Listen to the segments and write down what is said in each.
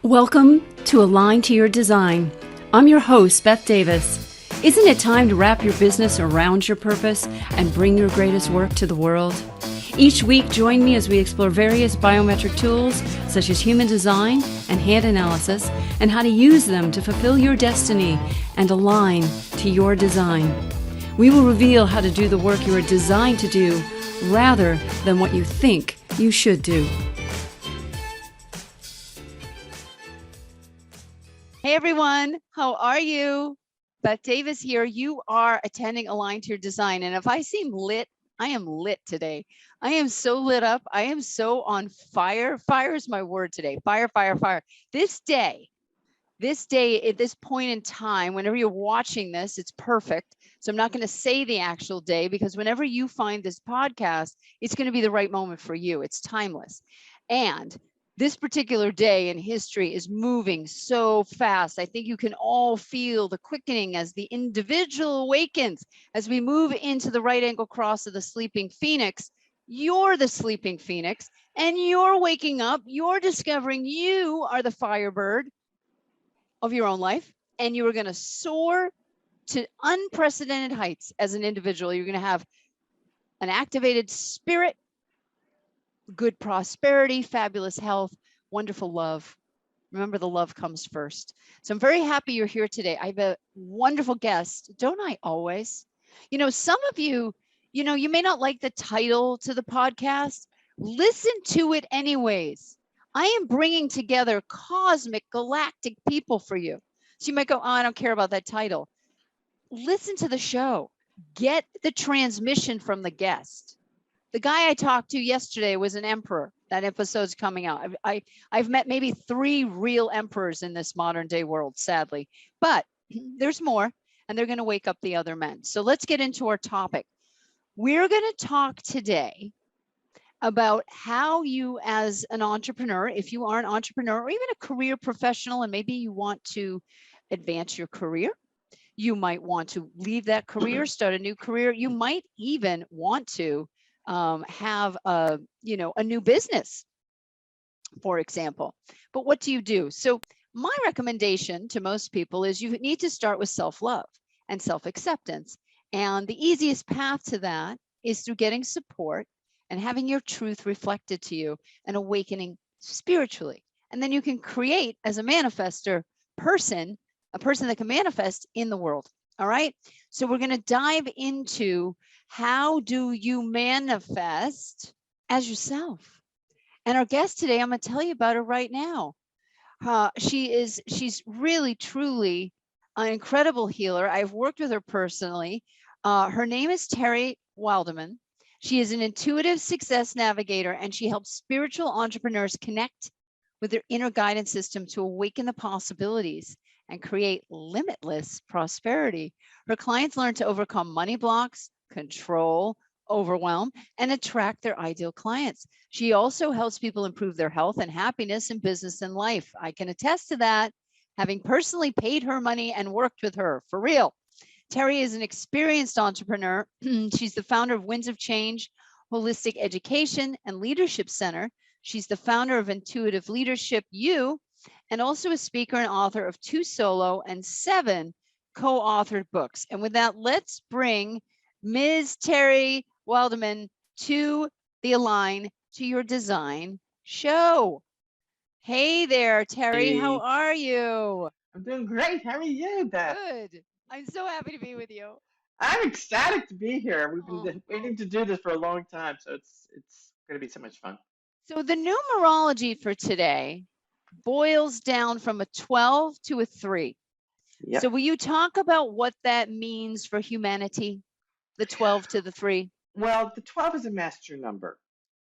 Welcome to Align to Your Design. I'm your host, Baeth Davis. Isn't it time to wrap your business around your purpose and bring your greatest work to the world? Each week, join me as we explore various biometric tools such as human design and hand analysis and how to use them to fulfill your destiny and align to your design. We will reveal how to do the work you are designed to do rather than what you think you should do. Hey everyone, how are you? Baeth Davis here. You are attending Align to Your Design. And if I seem lit, I am lit today. I am so lit up. I am so on fire. Fire is my word today. Fire, fire, fire. This day, at this point in time, whenever you're watching this, it's perfect. So I'm not going to say the actual day because whenever you find this podcast, it's going to be the right moment for you. It's timeless. And this particular day in history is moving so fast. I think you can all feel the quickening as the individual awakens. As we move into the right angle cross of the sleeping phoenix, you're the sleeping phoenix and you're waking up. You're discovering you are the firebird of your own life, and you are going to soar to unprecedented heights as an individual. You're going to have an activated spirit, good prosperity, fabulous health, wonderful love. Remember, the love comes first. So I'm very happy you're here today. I have a wonderful guest. Don't I always? You know, some of you, you may not like the title to the podcast. Listen to it anyways. I am bringing together cosmic galactic people for you. So you might go, oh, I don't care about that title. Listen to the show. Get the transmission from the guest. The guy I talked to yesterday was an emperor. That episode's coming out. I've met maybe 3 real emperors in this modern day world, sadly. But there's more, and they're going to wake up the other men. So let's get into our topic. We're going to talk today about how you, as an entrepreneur, if you are an entrepreneur or even a career professional, and maybe you want to advance your career, you might want to leave that career, start a new career. You might even want to have a new business, for example. But what do? So my recommendation to most people is you need to start with self-love and self-acceptance. And the easiest path to that is through getting support and having your truth reflected to you and awakening spiritually. And then you can create, as a manifestor person, a person that can manifest in the world. All right. So we're going to dive into how do you manifest as yourself. And our guest today, I'm going to tell you about her right now. She's really, truly an incredible healer. I've worked with her personally. Her name is Terry Wildemann. She is an intuitive success navigator, and she helps spiritual entrepreneurs connect with their inner guidance system to awaken the possibilities and create limitless prosperity. Her clients learn to overcome money blocks, control, overwhelm, and attract their ideal clients. She also helps people improve their health and happiness in business and life. I can attest to that, having personally paid her money and worked with her for real. Terry is an experienced entrepreneur. She's the founder of Winds of Change, Holistic Education and Leadership Center. She's the founder of Intuitive Leadership U, and also a speaker and author of 2 solo and 7 co-authored books. And with that, let's bring Ms. Terry Wildemann to the Align to Your Design show. Hey there, Terry. Hey, How are you? I'm doing great. How are you, Beth? Good. I'm so happy to be with you. I'm ecstatic to be here. We've been Oh. waiting to do this for a long time, so it's going to be so much fun. So the numerology for today boils down from a 12 to a 3. Yep. So will you talk about what that means for humanity, the 12 to the 3? Well, the 12 is a master number,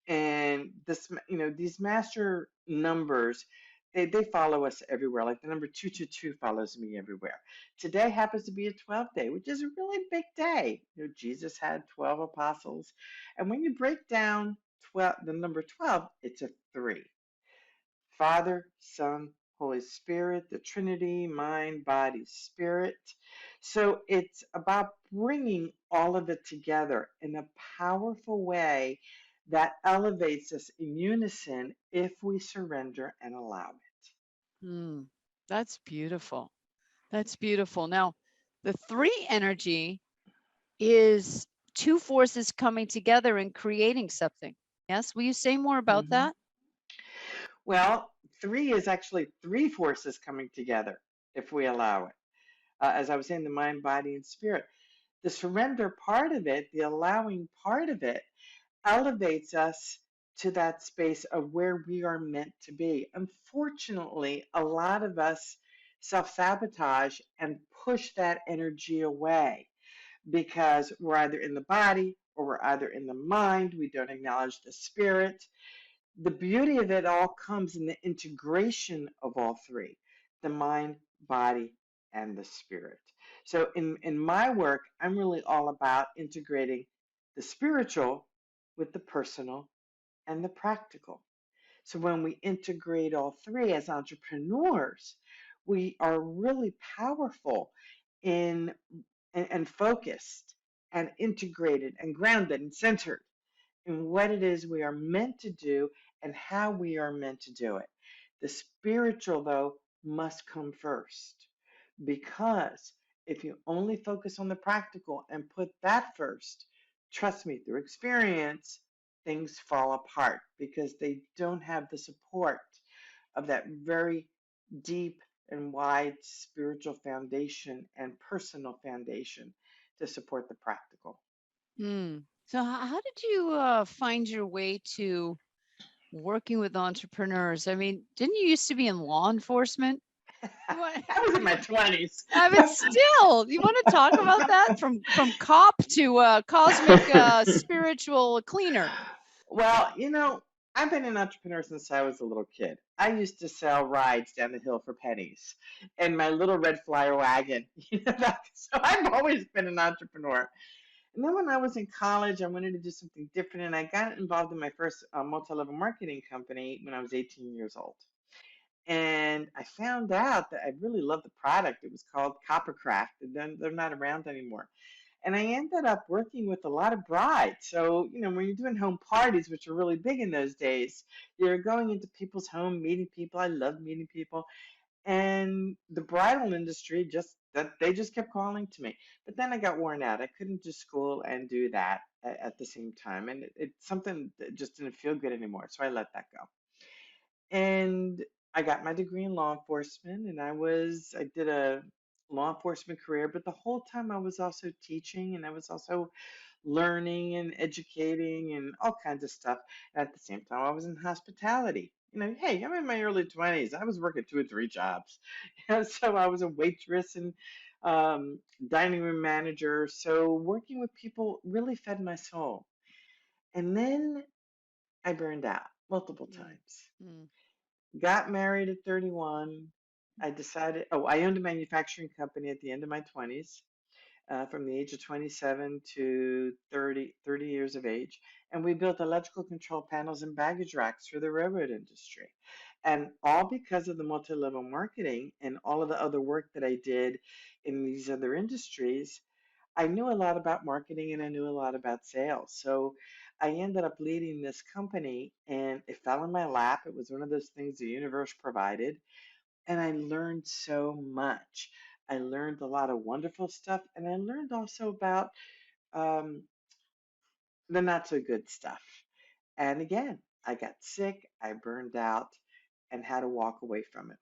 and these master numbers, they follow us everywhere. Like the number 222 follows me everywhere. Today happens to be a 12 day, which is a really big day. Jesus had 12 apostles, and when you break down the number 12, it's a 3. Father, Son, Holy Spirit, the Trinity, mind, body, spirit. So it's about bringing all of it together in a powerful way that elevates us in unison if we surrender and allow it. Hmm. That's beautiful. That's beautiful. Now, the three energy is two forces coming together and creating something. Yes. Will you say more about Hmm. that? Well, three is actually three forces coming together if we allow it. As I was saying, the mind, body, and spirit. The surrender part of it, the allowing part of it, elevates us to that space of where we are meant to be. Unfortunately, a lot of us self sabotage and push that energy away because we're either in the body or we're either in the mind. We don't acknowledge the spirit. The beauty of it all comes in the integration of all three: the mind, body, and the spirit. So, in my work, I'm really all about integrating the spiritual with the personal and the practical. So, when we integrate all three as entrepreneurs, we are really powerful in and focused and integrated and grounded and centered in what it is we are meant to do and how we are meant to do it. The spiritual, though, must come first because if you only focus on the practical and put that first, trust me, through experience, things fall apart because they don't have the support of that very deep and wide spiritual foundation and personal foundation to support the practical. Hmm. So, how did you find your way to working with entrepreneurs? I mean, didn't you used to be in law enforcement? You want, I was in you my want, 20s. I mean, still, you want to talk about that from cop to cosmic spiritual cleaner? Well, I've been an entrepreneur since I was a little kid. I used to sell rides down the hill for pennies in my little red flyer wagon. So I've always been an entrepreneur. And then when I was in college, I wanted to do something different, and I got involved in my first multi-level marketing company when I was 18 years old. And I found out that I really loved the product. It was called Coppercraft, and then they're not around anymore. And I ended up working with a lot of brides. So, when you're doing home parties, which were really big in those days, you're going into people's home, meeting people. I love meeting people. And the bridal industry just that they just kept calling to me. But then I got worn out. I couldn't do school and do that at the same time. And it's something that just didn't feel good anymore. So I let that go. And I got my degree in law enforcement, and I did a law enforcement career, but the whole time I was also teaching and I was also learning and educating and all kinds of stuff. And at the same time, I was in hospitality. Hey, I'm in my early 20s. I was working two or three jobs. So I was a waitress and dining room manager. So working with people really fed my soul. And then I burned out multiple Mm, times. mm, Got married at 31. I owned a manufacturing company at the end of my 20s, from the age of 27 to 30 years of age. And we built electrical control panels and baggage racks for the railroad industry. And all because of the multi level marketing and all of the other work that I did in these other industries, I knew a lot about marketing and I knew a lot about sales. So I ended up leading this company and it fell in my lap. It was one of those things the universe provided. And I learned so much. I learned a lot of wonderful stuff. And I learned also about um, the not so good stuff. And again, I got sick, I burned out, and had to walk away from it.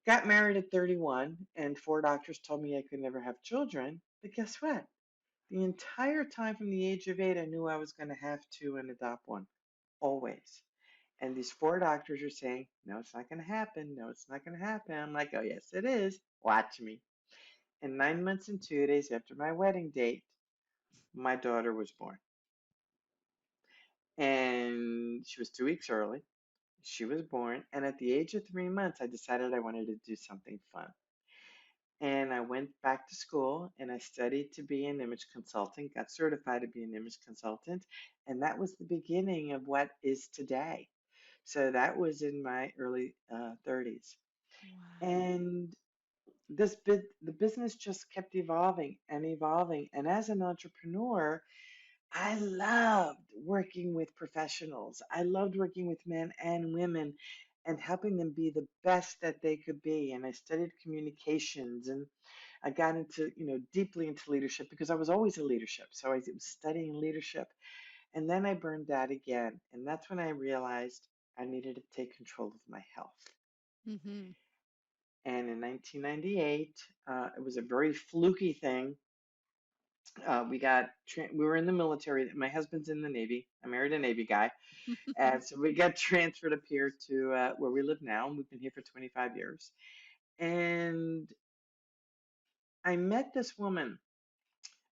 Got married at 31, and four doctors told me I could never have children. But guess what? The entire time from the age of 8, I knew I was going to have to and adopt one, always. And these four doctors are saying, no, it's not going to happen. No, it's not going to happen. I'm like, oh, yes, it is. Watch me. And 9 months and 2 days after my wedding date, my daughter was born. And she was 2 weeks early. She was born. And at the age of 3 months, I decided I wanted to do something fun. And I went back to school and I studied to be an image consultant, got certified to be an image consultant. And that was the beginning of what is today. So that was in my early 30s. wow. And the business just kept evolving and evolving. And as an entrepreneur, I loved working with professionals. I loved working with men and women and helping them be the best that they could be. And I studied communications, and I got into, deeply into leadership because I was always in leadership. So I was studying leadership. And then I burned out again. And that's when I realized I needed to take control of my health. Mm-hmm. And in 1998, it was a very fluky thing. We were in the military. My husband's in the Navy. I married a Navy guy. And so we got transferred up here to where we live now. And we've been here for 25 years. And I met this woman,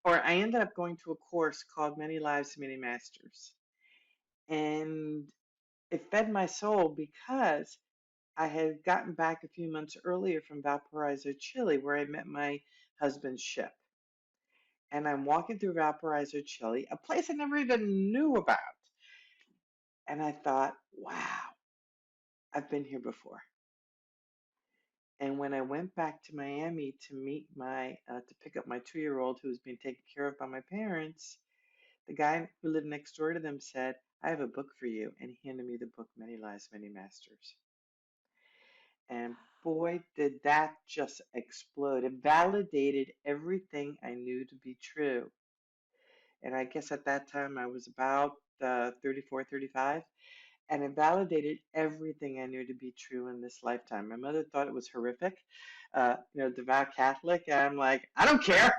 or I ended up going to a course called Many Lives, Many Masters. And it fed my soul because I had gotten back a few months earlier from Valparaiso, Chile, where I met my husband's ship. And I'm walking through Valparaiso, Chile, a place I never even knew about. And I thought, wow, I've been here before. And when I went back to Miami to meet to pick up my 2-year-old who was being taken care of by my parents, the guy who lived next door to them said, I have a book for you. And he handed me the book, Many Lives, Many Masters. And boy, did that just explode. It validated everything I knew to be true. And I guess at that time I was about 34, 35. And it validated everything I knew to be true in this lifetime. My mother thought it was horrific, devout Catholic. And I'm like, I don't care.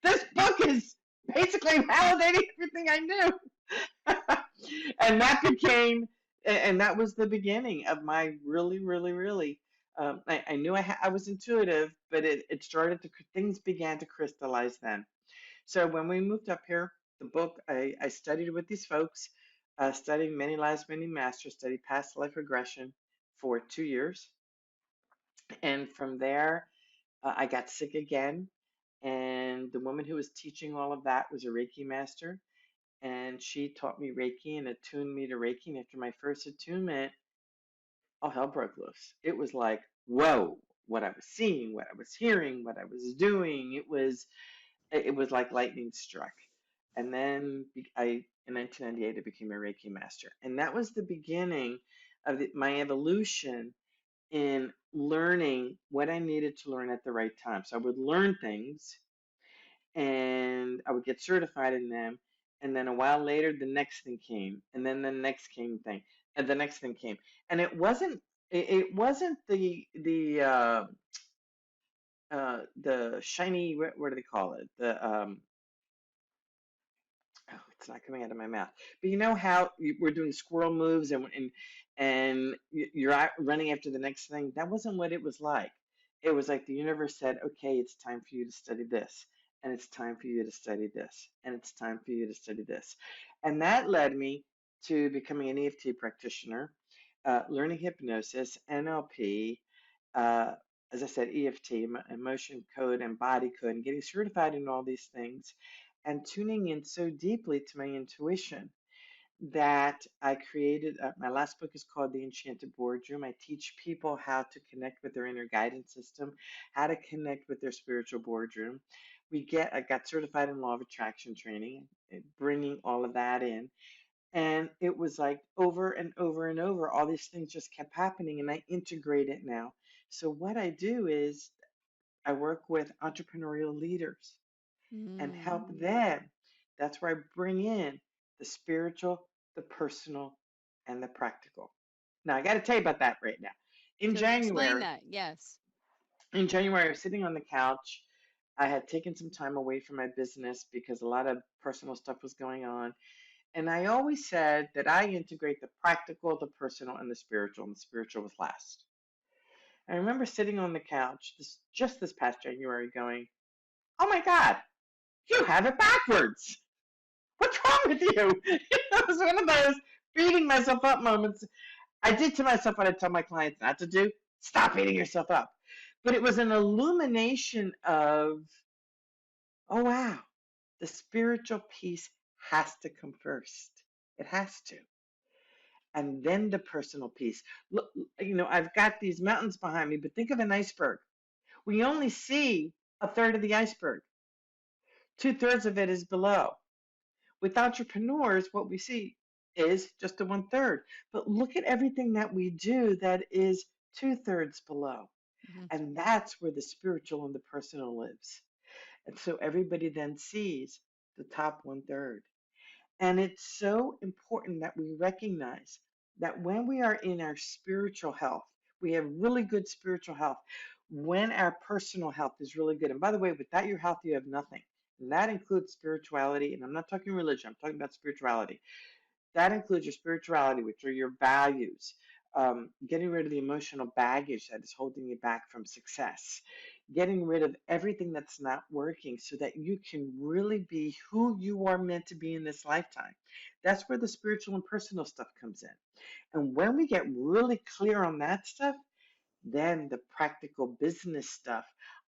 This book is basically validating everything I knew. And that was the beginning of my really, really, really. I knew I was intuitive, but things began to crystallize then. So when we moved up here, the book, I studied with these folks, studied Many Lives, Many Masters, studied past life regression for 2 years. And from there, I got sick again. And the woman who was teaching all of that was a Reiki master. And she taught me Reiki and attuned me to Reiki. And after my first attunement, all hell broke loose. It was like, whoa, what I was seeing, what I was hearing, what I was doing. It was like lightning struck. And then in 1998, I became a Reiki master. And that was the beginning of my evolution in learning what I needed to learn at the right time. So I would learn things and I would get certified in them. And then a while later, the next thing came, and then the next thing, and the next thing came. And it wasn't the shiny, what do they call it? Oh, it's not coming out of my mouth. But you know how we're doing squirrel moves and you're out running after the next thing? That wasn't what it was like. It was like the universe said, okay, it's time for you to study this, and it's time for you to study this, and it's time for you to study this. And that led me to becoming an EFT practitioner, learning hypnosis, NLP, uh, as I said, EFT, emotion code and body code, and getting certified in all these things and tuning in so deeply to my intuition that I created. My last book is called The Enchanted Boardroom. I teach people how to connect with their inner guidance system, how to connect with their spiritual boardroom. I got certified in law of attraction training, bringing all of that in. And it was like over and over and over, all these things just kept happening, and I integrate it now. So, what I do is I work with entrepreneurial leaders and help Mm. them. That's where I bring in the spiritual, the personal, and the practical. Now, I got to tell you about that right now. In So explain January, that. Yes. in January, I was sitting on the couch. I had taken some time away from my business because a lot of personal stuff was going on. And I always said that I integrate the practical, the personal, and the spiritual was last. I remember sitting on the couch this past January going, oh my God, you have it backwards. What's wrong with you? It was one of those beating myself up moments. I did to myself what I tell my clients not to do. Stop beating yourself up. But it was an illumination of, oh wow, the spiritual piece has to come first. It has to. And then the personal piece. Look, I've got these mountains behind me, but think of an iceberg. We only see a third of the iceberg. 2/3 of it is below. With entrepreneurs, what we see is just a 1/3. But look at everything that we do that is 2/3 below. Mhm. And that's where the spiritual and the personal lives. And so everybody then sees the top 1/3. And it's so important that we recognize that when we are in our spiritual health, we have really good spiritual health. When our personal health is really good, and by the way, without your health, you have nothing. And that includes spirituality. And I'm not talking religion, I'm talking about spirituality. That includes your spirituality, which are your values, getting rid of the emotional baggage that is holding you back from success, getting rid of everything that's not working so that you can really be who you are meant to be in this lifetime. That's where the spiritual and personal stuff comes in. And when we get really clear on that stuff, then the practical business stuff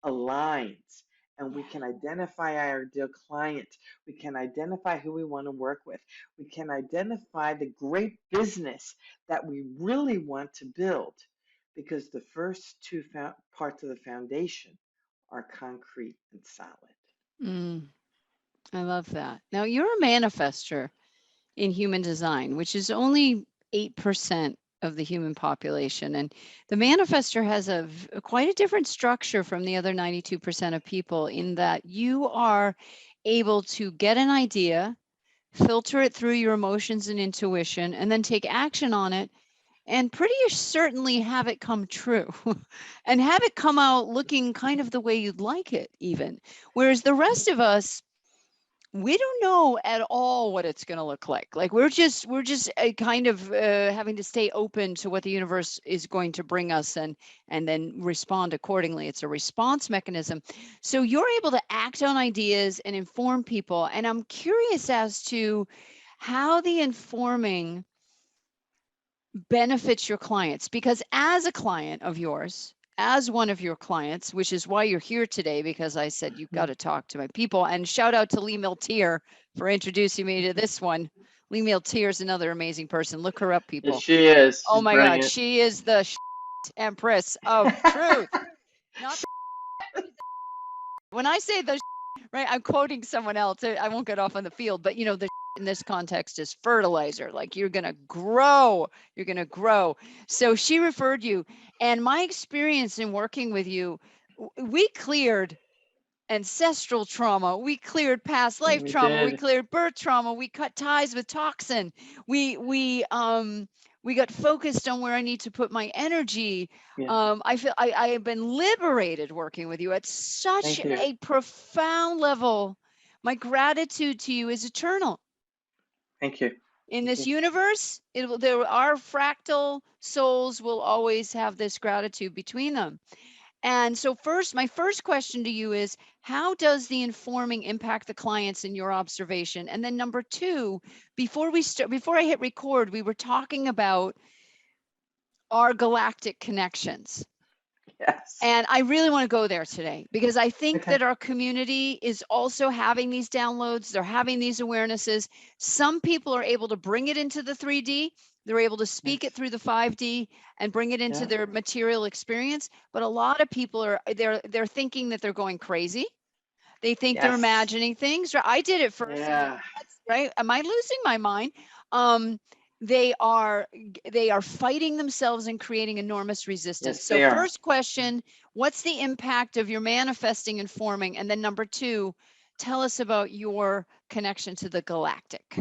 aligns and we Yeah. can identify our ideal client. We can identify who we want to work with. We can identify the great business that we really want to build because the first two parts of the foundation are concrete and solid. Mm, I love that. Now you're a manifester in human design, which is only 8% of the human population. And the manifester has quite a different structure from the other 92% of people in that you are able to get an idea, filter it through your emotions and intuition, and then take action on it and pretty certainly have it come true and have it come out looking kind of the way you'd like it even. Whereas the rest of us, we don't know at all what it's going to look like. Like we're just kind of having to stay open to what the universe is going to bring us and then respond accordingly. It's a response mechanism. So you're able to act on ideas and inform people. And I'm curious as to how the informing benefits your clients, because as a client of yours, as one of your clients, which is why you're here today, because I said you've got to talk to my people. And shout out to Lee Miltier for introducing me to this one. Lee Miltier is another amazing person. Look her up, Yes, people. she is. Oh She's my God, brilliant. she is the empress of truth. Not when I say the right, I'm quoting someone else. I won't get off on the field, but you know, the in this context is fertilizer. Like you're going to grow, you're going to grow. So she referred you. And my experience in working with you, we cleared ancestral trauma, we cleared past life We trauma, we did. cleared birth trauma, we cut ties with toxin, we got focused on where I need to put my energy. Yeah. I feel I have been liberated working with you at such Thank you. a profound level. My gratitude to you is eternal. Thank you. In Thank this you. universe, our fractal souls will always have this gratitude between them. And so my first question to you is, how does the informing impact the clients in your observation? And then number two, before I hit record, we were talking about our galactic connections. Yes. And I really want to go there today because I think Okay. that our community is also having these downloads. They're having these awarenesses. Some people are able to bring it into the 3D. They're able to speak it Yes. through the 5D and bring it into Yeah. their material experience. But a lot of people they're thinking that they're going crazy. They think they're Yes. imagining things. Right? I did it first. I'm like, Yeah. right? Am I losing my mind? Um, they are fighting themselves and creating enormous resistance. Yes, So they are. first question, what's the impact of your manifesting and forming? And then number two, tell us about your connection to the galactic.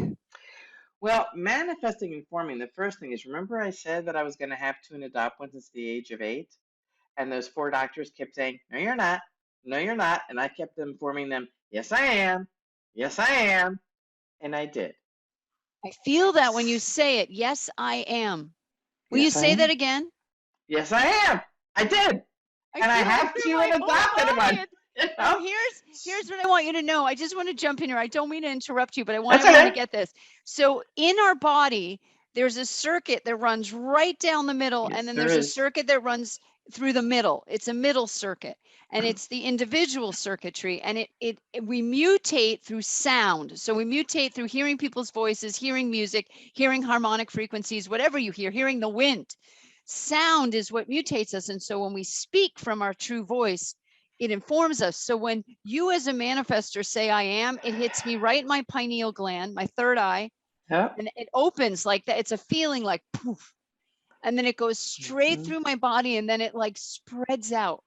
Well, manifesting and forming, the first thing is remember I said that I was going to have two and adopt one since the age of 8? And those 4 doctors kept saying, no, you're not. No, you're not. And I kept informing them, yes, I am. Yes, I am. And I did. I feel that when you say it. Yes, I am. Will you Yes, I say that am. again? Yes, I am. I did. I And I feel it have through two my and whole adopted body. one. And You now know? here's what I want you to know. I just want to jump in here. I don't mean to interrupt you, but I want That's everyone to okay. get this. So in our body, there's a circuit that runs right down the middle, and Yes, then there there's a is. circuit that runs through the middle. It's a middle circuit, and it's the individual circuitry, and we mutate through sound. So we mutate through hearing people's voices, hearing music, hearing harmonic frequencies, whatever you hear, hearing the wind. Sound is what mutates us. And so when we speak from our true voice, it informs us. So when you as a manifester say I am, it hits me right in my pineal gland, my third eye, Yep. And it opens like that. It's a feeling like poof. And then it goes straight Mhm. through my body, and then it like spreads out.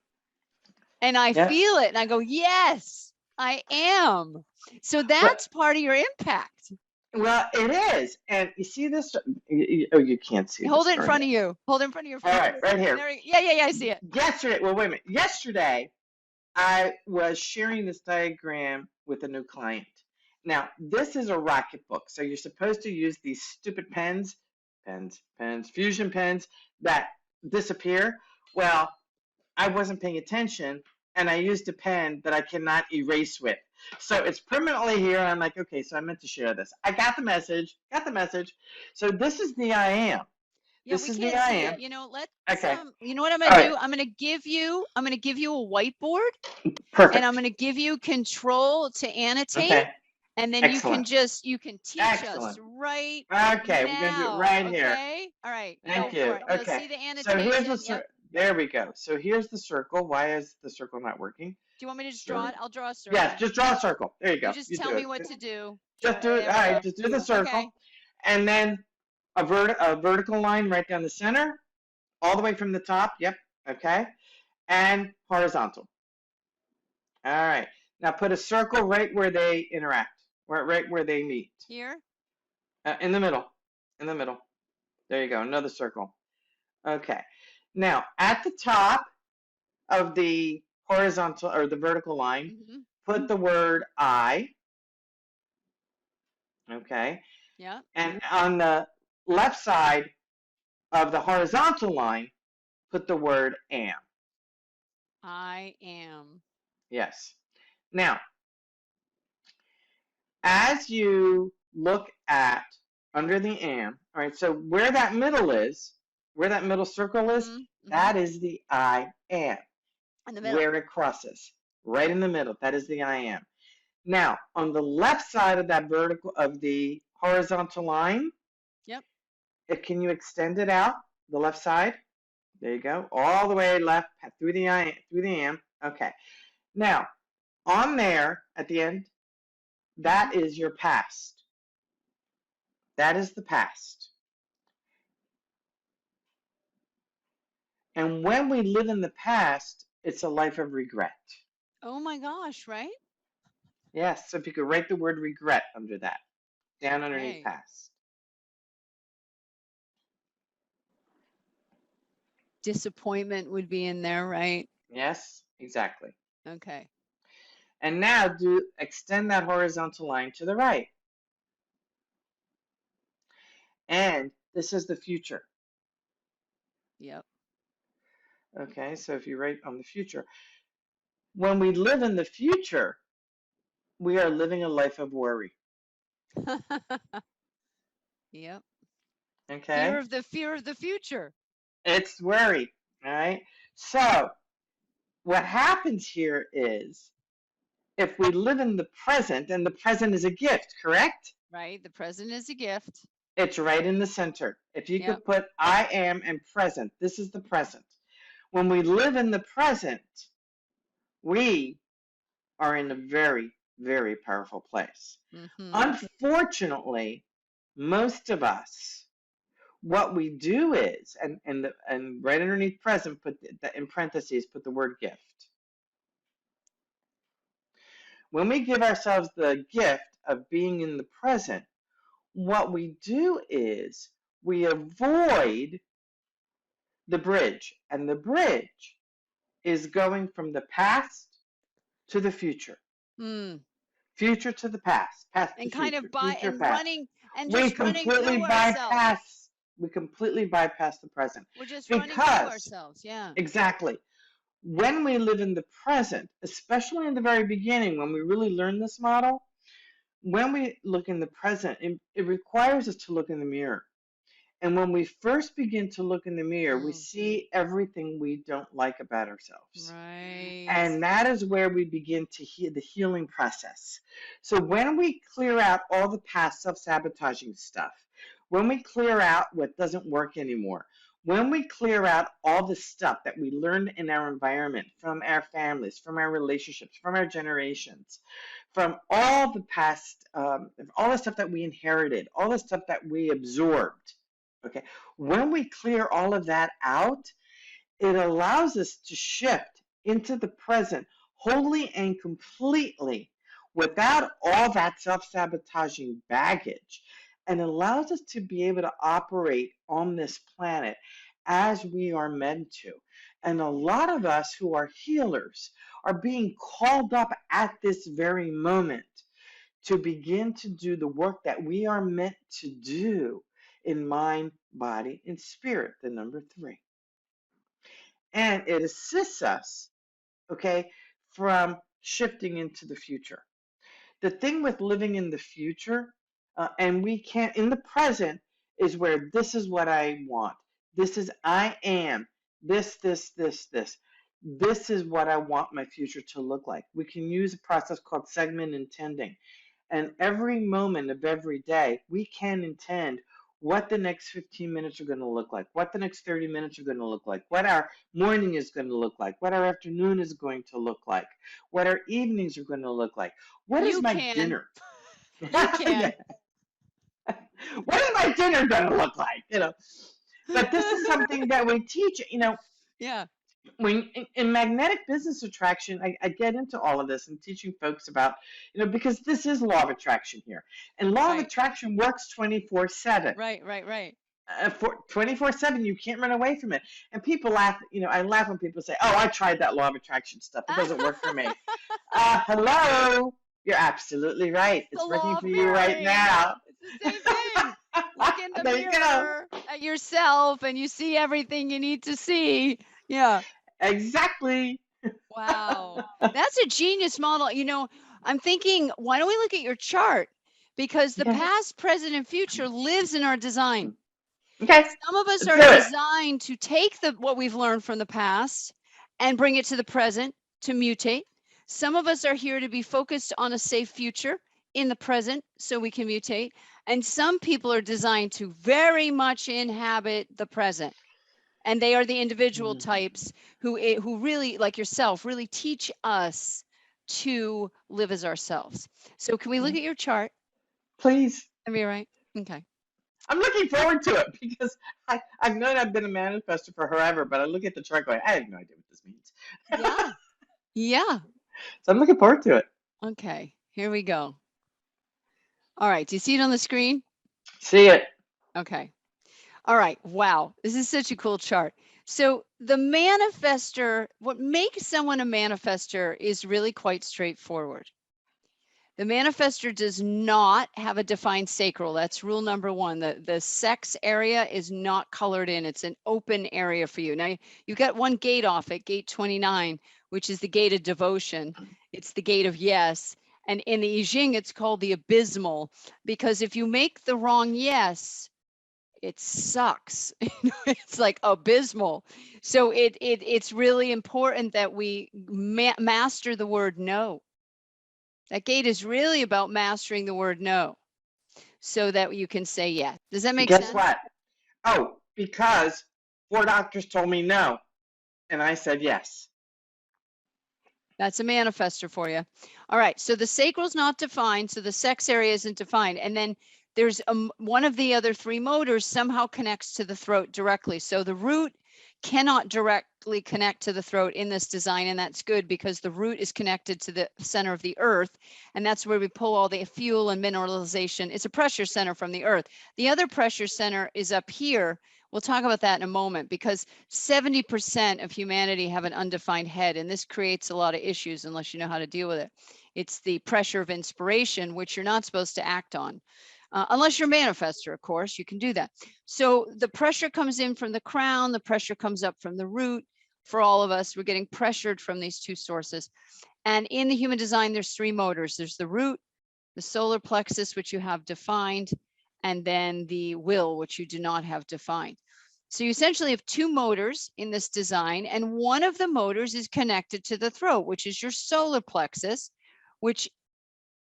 And I Yep. feel it, and I go, yes, I am. So But that's part of your impact. well, it is. And you see this? Oh, you can't see Hold this it in darn front it. of you. Hold it in front of your All face. right, right here. There yeah, I see it. Yesterday, well, wait a minute. Yesterday, I was sharing this diagram with a new client. Now, this is a rocket book. So you're supposed to use these stupid pens, fusion pens that disappear. Well, I wasn't paying attention and I used a pen that I cannot erase with. So it's permanently here. And I'm like, okay, so I meant to share this. I got the message, So this is the I am. Yeah, This we is the can't I see am. it. You know, let's Okay. you know what I'm All gonna right. do? I'm gonna give you a whiteboard, and I'm Perfect. gonna give you control to annotate, Okay. and then you Excellent. can teach us Excellent. right Okay, we're gonna do it now. right here. Okay. All right. Go Thank for you. it. You'll Okay. see the So here's annotation. the Yep. there we go. So here's the circle. Why is the circle not working? Do you want me to just draw it? I'll draw a circle. Yes, just draw a circle. There you You go. just You tell do me it. what to do. Just do it. All right, just do the circle. Okay. And then a vertical line right down the center, all the way from the top. Yep. Okay. And horizontal. All right. Now put a circle right where they interact, right where they meet. Here. In the middle. In the middle. There you go. Another circle. Okay. Now at the top of the horizontal or the vertical line, put the word I. Okay. Yeah. And on the left side of the horizontal line, put the word am. I am. Yes. Now, as you look at under the am, all right, so where that middle circle is, that is the I am. In the middle. Where it crosses, right in the middle, that is the I am. Now, on the left side of that the horizontal line, yep. Can you extend it out, the left side? There you go, all the way left through the am. Okay. Now, on there at the end, that is your past. That is the past. And when we live in the past, it's a life of regret. Oh my gosh, right? Yes, so if you could write the word regret under that, down underneath past. Disappointment would be in there, right? Yes, exactly. Okay. And now extend that horizontal line to the right. And this is the future. Yep. Okay, so if you write on the future, when we live in the future, we are living a life of worry. Yep. Okay. Fear of the future. It's worry. All right. So what happens here is if we live in the present, and the present is a gift, correct? Right. The present is a gift. It's right in the center. If you could put I am and present, this is the present. When we live in the present, we are in a very, very powerful place. Unfortunately, most of us, what we do is, and right underneath present, put in parentheses, put the word gift. When we give ourselves the gift of being in the present, what we do is we avoid the bridge, and the bridge is going from the past to the future. Future to the past and to kind future, of by future, and past. running and just running through bypass we completely bypass the present. We're just running through ourselves. Yeah. Exactly. When we live in the present, especially in the very beginning, when we really learn this model, when we look in the present, it requires us to look in the mirror. And when we first begin to look in the mirror, we see everything we don't like about ourselves. Right. And that is where we begin to heal the healing process. So when we clear out all the past self-sabotaging stuff, when we clear out what doesn't work anymore, when we clear out all the stuff that we learned in our environment, from our families, from our relationships, from our generations, from all the past, all the stuff that we inherited, all the stuff that we absorbed. Okay. When we clear all of that out, it allows us to shift into the present wholly and completely without all that self-sabotaging baggage, and allows us to be able to operate on this planet as we are meant to. And a lot of us who are healers are being called up at this very moment to begin to do the work that we are meant to do in mind, body, and spirit, the number three. And it assists us, okay, from shifting into the future. The thing with living in the future, and we can't, in the present, is where this is what I want. This is, I am, this. This is what I want my future to look like. We can use a process called segment intending. And every moment of every day, we can intend what the next 15 minutes are going to look like, what the next 30 minutes are going to look like, what our morning is going to look like, what our afternoon is going to look like, what our evenings are going to look like. What is You my can. dinner? You can. What is my dinner going to look like? But this is something that we teach, Yeah. when in magnetic business attraction, I get into all of this and teaching folks about, because this is law of attraction here. And law of Right. attraction works 24/7. Right. For 24/7, you can't run away from it. And people laugh, I laugh when people say, "Oh, I tried that law of attraction stuff. It doesn't work for me." Hello. You're absolutely right. The It's working law for of you right mirroring. now. It's the same thing. Look in the There you go. mirror at yourself and you see everything you need to see. Yeah. Exactly. Wow. That's a genius model. I'm thinking, why don't we look at your chart? Because the Yeah. past, present, and future lives in our design. Okay. Some of us Let's are do it. designed to take what we've learned from the past and bring it to the present to mutate. Some of us are here to be focused on a safe future in the present so we can mutate. And some people are designed to very much inhabit the present. And they are the individual types who really, like yourself, really teach us to live as ourselves. So can we look at your chart? Please. Am I right? Okay. I'm looking forward to it because I've known I've been a manifestor for forever, but I look at the chart going, I have no idea what this means. Yeah. Yeah. So I'm looking forward to it. Okay. Here we go. All right. Do you see it on the screen? See it. Okay. All right. Wow. This is such a cool chart. So the manifestor, what makes someone a manifestor is really quite straightforward. The manifestor does not have a defined sacral. That's rule number one. The sex area is not colored in. It's an open area for you. Now, you've got one gate off it, gate 29, which is the gate of devotion. It's the gate of yes. And in the I Ching, it's called the abysmal, because if you make the wrong yes, it sucks. It's like abysmal. So it's really important that we master the word no. That gate is really about mastering the word no so that you can say yes. Does that make sense? Guess what? Oh, because 4 doctors told me no, and I said yes. That's a manifestor for you. All right. So the sacral is not defined. So the sex area isn't defined. And then there's one of the other 3 motors somehow connects to the throat directly. So the root cannot directly connect to the throat in this design. And that's good because the root is connected to the center of the earth. And that's where we pull all the fuel and mineralization. It's a pressure center from the earth. The other pressure center is up here. We'll talk about that in a moment because 70% of humanity have an undefined head, and this creates a lot of issues unless you know how to deal with it. It's the pressure of inspiration, which you're not supposed to act on. Unless you're a manifestor, of course, you can do that. So the pressure comes in from the crown, the pressure comes up from the root. For all of us, we're getting pressured from these 2 sources. And in the human design, there's 3 motors. There's the root, the solar plexus, which you have defined, and then the will, which you do not have defined. So you essentially have 2 motors in this design, and one of the motors is connected to the throat, which is your solar plexus, which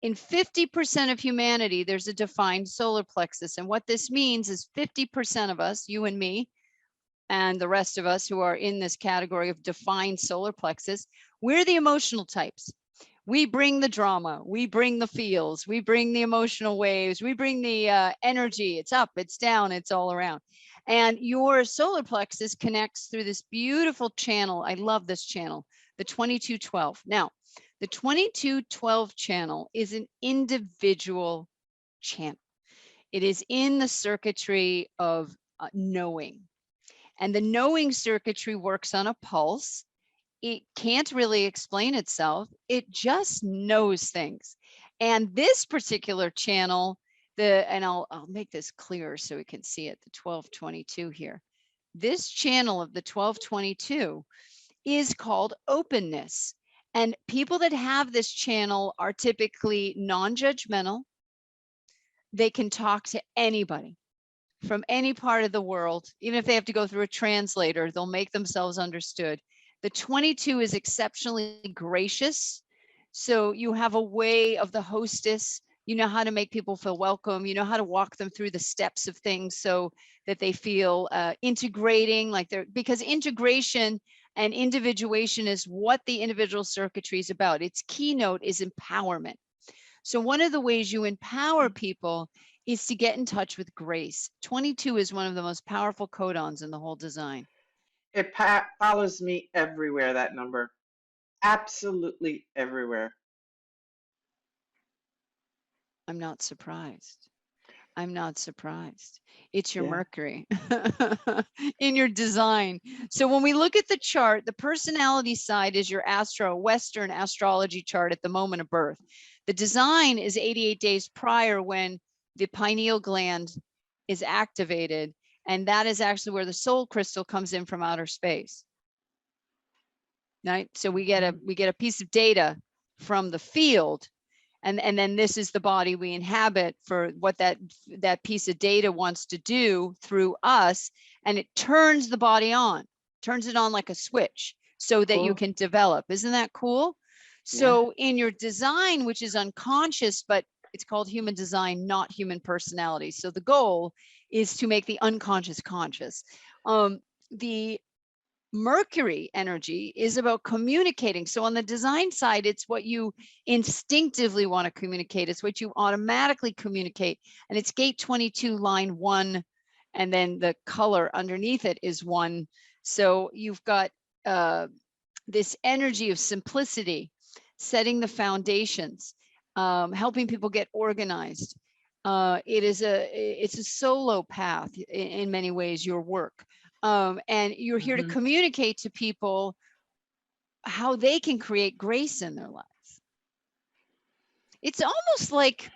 in 50% of humanity, there's a defined solar plexus. And what this means is 50% of us, you and me, and the rest of us who are in this category of defined solar plexus, we're the emotional types. We bring the drama, we bring the feels, we bring the emotional waves, we bring the energy. It's up, it's down, it's all around. And your solar plexus connects through this beautiful channel. I love this channel, the 2212. Now, the 2212 channel is an individual channel. It is in the circuitry of knowing. And the knowing circuitry works on a pulse. It can't really explain itself. It just knows things. And this particular channel, and I'll make this clearer so we can see it, the 1222 here. This channel of the 1222 is called openness. And people that have this channel are typically non-judgmental. They can talk to anybody from any part of the world. Even if they have to go through a translator, they'll make themselves understood. The 22 is exceptionally gracious. So you have a way of the hostess. You know how to make people feel welcome. You know how to walk them through the steps of things so that they feel integrating, like because integration and individuation is what the individual circuitry is about. Its keynote is empowerment. So one of the ways you empower people is to get in touch with grace. 22 is one of the most powerful codons in the whole design. It follows me everywhere, that number. Absolutely everywhere. I'm not surprised. I'm not surprised. It's your Yeah. Mercury in your design. So when we look at the chart, the personality side is your Western astrology chart at the moment of birth. The design is 88 days prior when the pineal gland is activated. And that is actually where the soul crystal comes in from outer space. Right? So we get a piece of data from the field. And then this is the body we inhabit for what that piece of data wants to do through us. And it turns the body on, turns it on like a switch so that you can develop. Isn't that cool? So in your design, which is unconscious, but it's called human design, not human personality. So the goal is to make the unconscious conscious. The Mercury energy is about communicating. So on the design side, it's what you instinctively want to communicate. It's what you automatically communicate. And it's gate 22, line 1. And then the color underneath it is 1. So you've got this energy of simplicity, setting the foundations, helping people get organized. It's a solo path in many ways, your work. And you're here to communicate to people how they can create grace in their lives. It's almost like,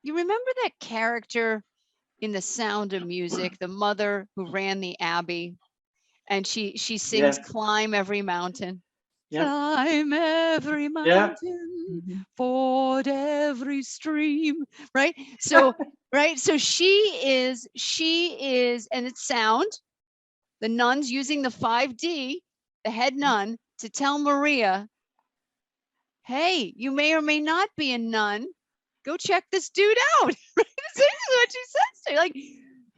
you remember that character in The Sound of Music, the mother who ran the abbey, and she sings Climb Every Mountain. Climb every mountain, ford every stream, right? So, right. So she is, and it's sound. The nun's using the 5D, the head nun, to tell Maria, hey, you may or may not be a nun. Go check this dude out. This is what she says to her. Like,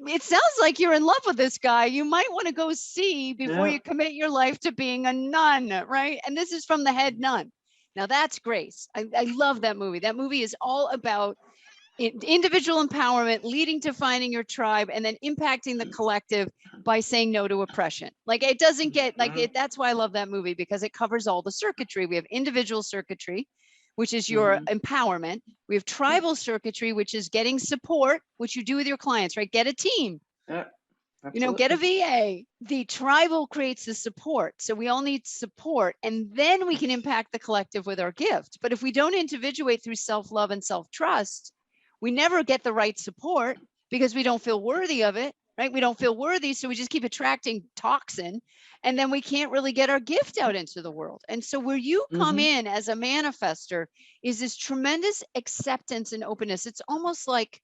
it sounds like you're in love with this guy. You might want to go see before you commit your life to being a nun, right? And this is from the head nun. Now that's grace. I love that movie. That movie is all about individual empowerment, leading to finding your tribe, and then impacting the collective by saying no to oppression. Like, it doesn't get like it. That's why I love that movie, because it covers all the circuitry. We have individual circuitry, which is your empowerment. We have tribal circuitry, which is getting support, which you do with your clients, right? Get a team. You know, get a VA. The tribal creates the support. So we all need support, and then we can impact the collective with our gift. But if we don't individuate through self-love and self-trust, we never get the right support because we don't feel worthy of it, right? We don't feel worthy. So we just keep attracting toxin, and then we can't really get our gift out into the world. And so where you come in as a manifester is this tremendous acceptance and openness. It's almost like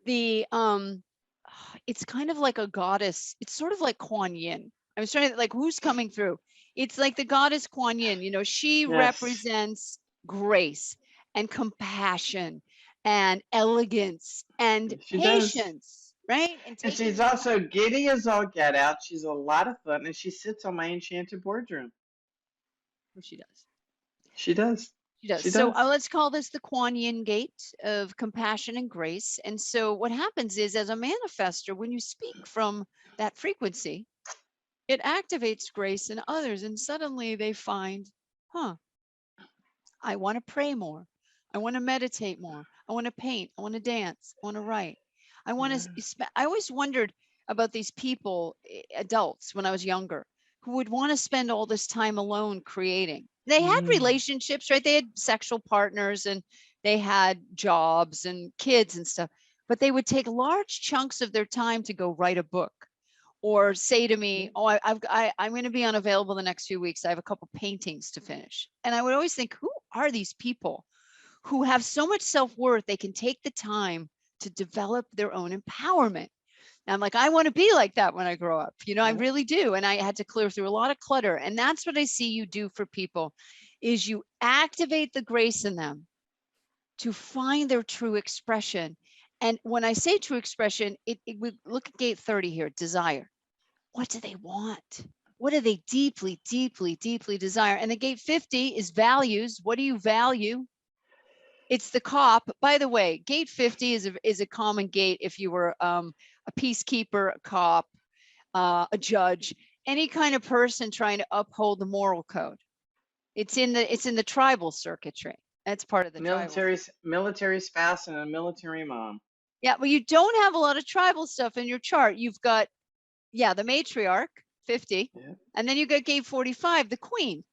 it's kind of like a goddess. It's sort of like Kuan Yin. I was trying to, like, who's coming through? It's like the goddess Kuan Yin, you know, she represents grace and compassion and elegance and patience, right? And she's also giddy as all get out. She's a lot of fun, and she sits on my enchanted boardroom. She does. She does. She does. She So does. let's call this the Kuan Yin gate of compassion and grace. And so what happens is, as a manifester, when you speak from that frequency, it activates grace in others. And suddenly they find, huh, I want to pray more. I want to meditate more. I want to paint. I want to dance. I want to write. I want Yeah. to, I always wondered about these people, adults, when I was younger, who would want to spend all this time alone creating. They had Mm. relationships, right? They had sexual partners and they had jobs and kids and stuff, but they would take large chunks of their time to go write a book or say to me, oh, I'm going to be unavailable the next few weeks. I have a couple paintings to finish. And I would always think, who are these people who have so much self-worth they can take the time to develop their own empowerment? And I'm like, I want to be like that when I grow up. I Yeah. really do. And I had to clear through a lot of clutter. And that's what I see you do for people, is you activate the grace in them to find their true expression. And when I say true expression, we look at gate 30 here, desire. What do they want? What do they deeply, deeply, deeply desire? And the gate 50 is values. What do you value? It's the cop. By the way, gate 50 is a common gate if you were a peacekeeper, a cop, a judge, any kind of person trying to uphold the moral code. It's in the tribal circuitry. That's part of the tribal. Military spouse and a military mom. Yeah, well, you don't have a lot of tribal stuff in your chart. You've got, the matriarch, 50, Yeah. and then you got gate 45, the queen.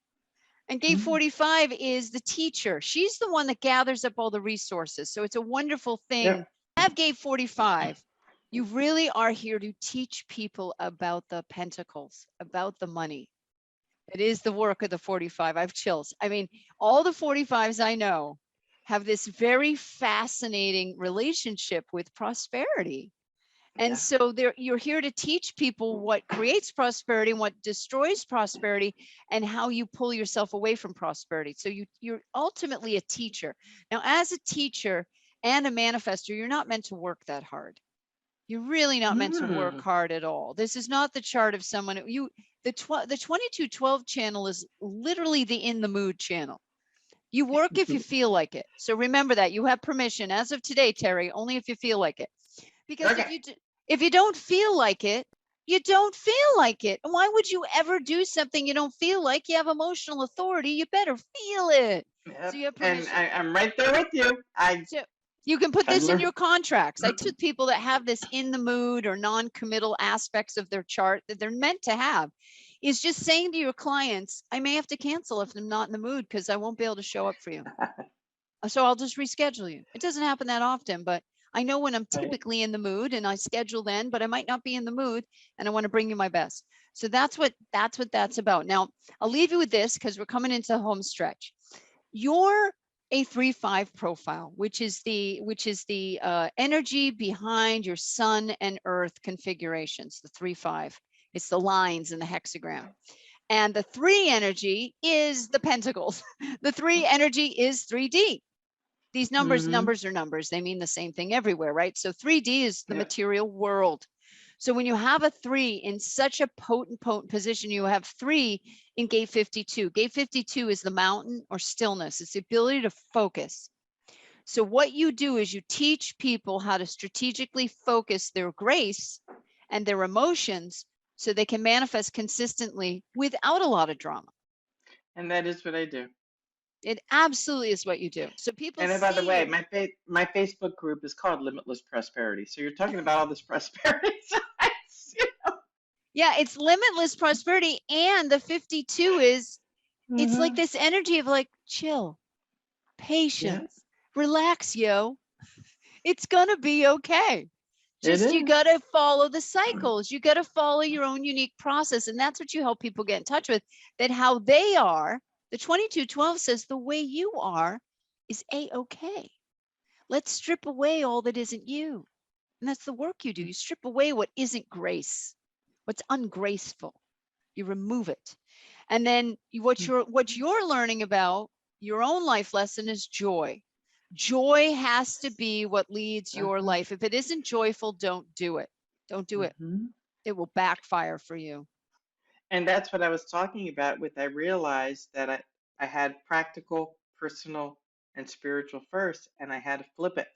And gate 45 is the teacher. She's the one that gathers up all the resources. So it's a wonderful thing. Yep. Have gate 45. You really are here to teach people about the pentacles, about the money. It is the work of the 45. I have chills. I mean, all the 45s I know have this very fascinating relationship with prosperity. And Yeah. so you're here to teach people what creates prosperity and what destroys prosperity and how you pull yourself away from prosperity. So you're ultimately a teacher. Now, as a teacher and a manifester, you're not meant to work that hard. You're really not meant to work hard at all. This is not the chart of someone the 2212 channel is literally the in the mood channel. You work if you feel like it. So remember that you have permission as of today, Terry, only if you feel like it. Because Okay. if you don't feel like it, you don't feel like it. And why would you ever do something you don't feel like? You have emotional authority. You better feel it. Yep. So you have And permission. I'm right there with you. So you can put this in Cuddler. your contracts. I took people that have this in the mood or non-committal aspects of their chart that they're meant to have, is just saying to your clients, I may have to cancel if I'm not in the mood because I won't be able to show up for you. So I'll just reschedule you. It doesn't happen that often, but I know when I'm Right. typically in the mood and I schedule then, but I might not be in the mood and I want to bring you my best. So that's what that's about. Now, I'll leave you with this because we're coming into the home stretch. You're a 3-5 profile, which is the energy behind your sun and earth configurations, the 3-5. It's the lines in the hexagram. And the 3 energy is the pentacles. The 3 energy is 3D. These numbers are numbers. They mean the same thing everywhere, right? So 3D is the material world. So when you have a 3 in such a potent position, you have 3 in gate 52. Gate 52 is the mountain or stillness. It's the ability to focus. So what you do is you teach people how to strategically focus their grace and their emotions so they can manifest consistently without a lot of drama. And that is what I do. It absolutely is what you do. So people And by the see way, you. my Facebook group is called Limitless Prosperity. So you're talking about all this prosperity. Yeah, it's limitless prosperity. And the 52 is, it's like this energy of like, chill, Yeah, patience, relax, yo. It's going to be okay. it Just you is. got to follow the cycles. You got to follow your own unique process. And that's what you help people get in touch with, that how they are. The 2212 says the way you are is a-okay. Let's strip away all that isn't you. And that's the work you do. You strip away what isn't grace, what's ungraceful. You remove it. And then what you're learning about your own life lesson is joy. Joy has to be what leads your life. If it isn't joyful, don't do it. Don't do it. It will backfire for you. And that's what I was talking about with I realized that I had practical personal and spiritual first, and I had to flip it.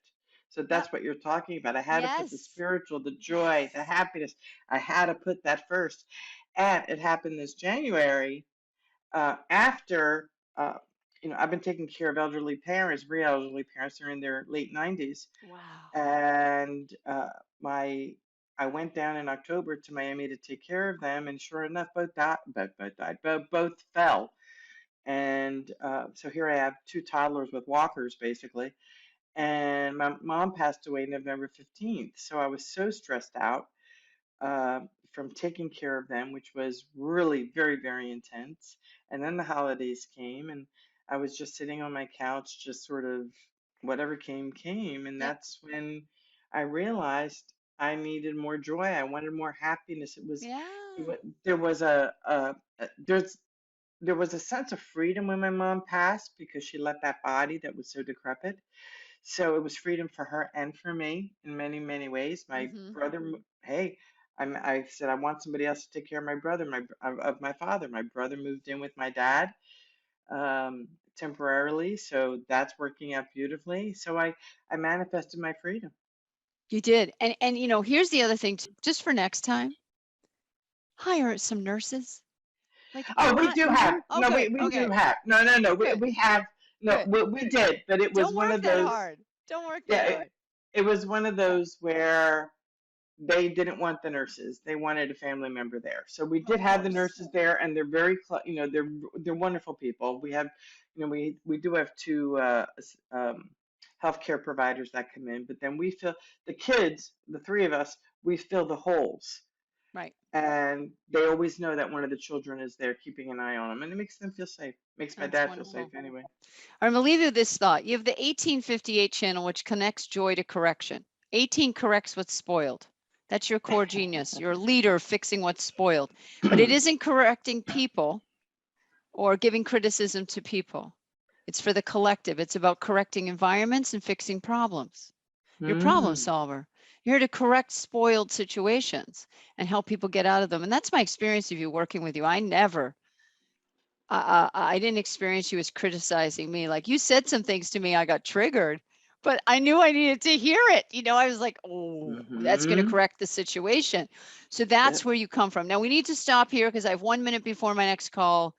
So Yep. that's what you're talking about. I had to put the Yes. spiritual, the joy, the Yes. happiness. I had to put that first. And it happened this January after, uh, I've been taking care of elderly parents, very elderly parents. They're in their late 90s. Wow. And my I went down in October to Miami to take care of them, and sure enough, both fell. And so here I have two toddlers with walkers, basically. And my mom passed away November 15th. So I was so stressed out uh, from taking care of them, which was really very, very intense. And then the holidays came, and I was just sitting on my couch, just sort of whatever came, came. And Yep. that's when I realized I needed more joy. I wanted more happiness. Yeah. There was there was a sense of freedom when my mom passed because she left that body that was so decrepit. So it was freedom for her and for me in many, many ways. My Mm-hmm. brother, hey, I said I want somebody else to take care of my brother, of my father. My brother moved in with my dad temporarily, so that's working out beautifully. So I manifested my freedom. You did. And here's the other thing, just for next time, hire some nurses. Like Oh, we not do have. oh No, good. we do Okay. have. No, no, no. Good. We have. No, Good. we did, but it was Don't one work of that those. hard. Don't work Yeah, that hard. it was one of Yeah. those where they didn't want the nurses. They wanted a family member there. So we did Of have the course. nurses there, and they're they're wonderful people. We have, we do have two healthcare providers that come in, but then we fill the kids, the three of us, we fill the holes. Right. And they always know that one of the children is there keeping an eye on them, and it makes them feel safe. Makes my That's dad feel safe wonderful. anyway. I'm going to leave you with this thought. You have the 1858 channel, which connects joy to correction. 18 corrects what's spoiled. That's your core genius. You're a leader fixing what's spoiled. But it isn't correcting people or giving criticism to people. It's for the collective. It's about correcting environments and fixing problems. You're a problem Mm. solver. You're here to correct spoiled situations and help people get out of them. And that's my experience of you working with you. I didn't experience you as criticizing me. Like you said some things to me, I got triggered, but I knew I needed to hear it. I was like, oh, that's going to Mm-hmm. correct the situation. So that's Yep. where you come from. Now we need to stop here because I have 1 minute before my next call.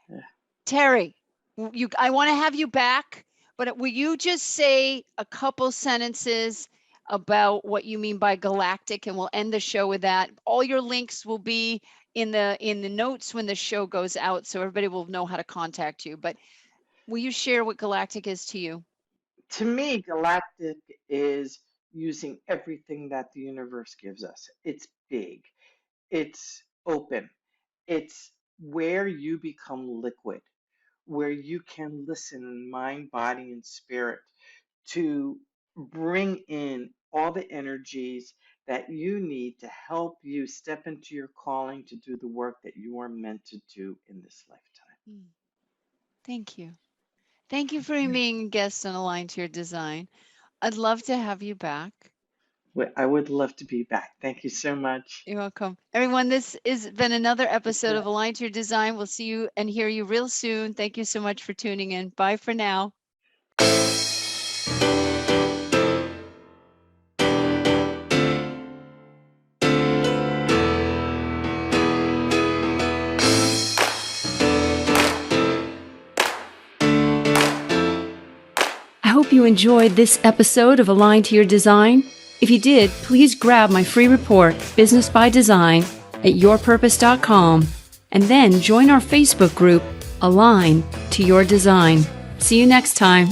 Yeah. Terry, I want to have you back, but will you just say a couple sentences about what you mean by galactic, and we'll end the show with that. All your links will be in the notes when the show goes out, so everybody will know how to contact you. But will you share what galactic is to you? To me, galactic is using everything that the universe gives us. It's big, it's open, it's where you become liquid, where you can listen in mind, body, and spirit to bring in all the energies that you need to help you step into your calling to do the work that you are meant to do in this lifetime. Mm, Thank you. Thank you Thank for you. being a guest on Aligned to Your Design. I'd love to have you back. I would love to be back. Thank you so much. You're welcome. Everyone, this has been another Take episode of care. Aligned to Your Design. We'll see you and hear you real soon. Thank you so much for tuning in. Bye for now. I hope you enjoyed this episode of Aligned to Your Design. If you did, please grab my free report, Business by Design, at yourpurpose.com, and then join our Facebook group, Align to Your Design. See you next time.